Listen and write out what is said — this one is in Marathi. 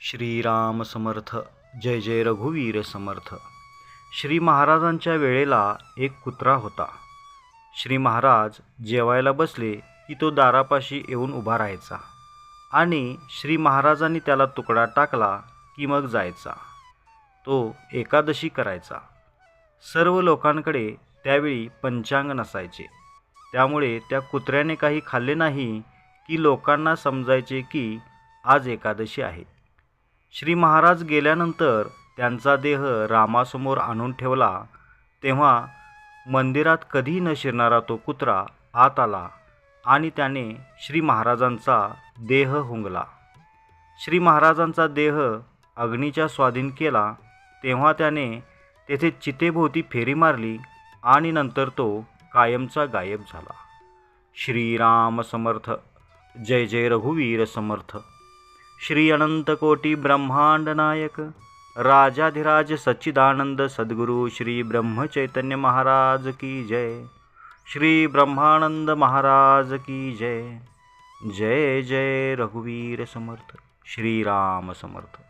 श्रीराम समर्थ. जय जय रघुवीर समर्थ. श्री महाराजांच्या वेळेला एक कुत्रा होता. श्री महाराज जेवायला बसले की तो दारापाशी येऊन उभा राहायचा आणि श्री महाराजांनी त्याला तुकडा टाकला की मग जायचा. तो एकादशी करायचा. सर्व लोकांकडे त्यावेळी पंचांग नसायचे, त्यामुळे त्या कुत्र्याने काही खाल्ले नाही की लोकांना समजायचे की आज एकादशी आहे. श्री महाराज गेल्यानंतर त्यांचा देह रामासमोर आणून ठेवला तेव्हा मंदिरात कधी न शिरणारा तो कुत्रा आत आला आणि त्याने श्री महाराजांचा देह हुंगला. श्री महाराजांचा देह अग्नीच्या स्वाधीन केला तेव्हा त्याने तेथे चितेभोवती फेरी मारली आणि नंतर तो कायमचा गायब झाला. श्रीराम समर्थ. जय जय रघुवीर समर्थ. श्री अनंत कोटी ब्रह्मांड नायक राजाधिराज सच्चिदानंद सद्गुरु श्री ब्रह्म चैतन्य महाराज की जय. श्री ब्रह्मानंद महाराज की जय. जय जय रघुवीर समर्थ. श्रीराम समर्थ.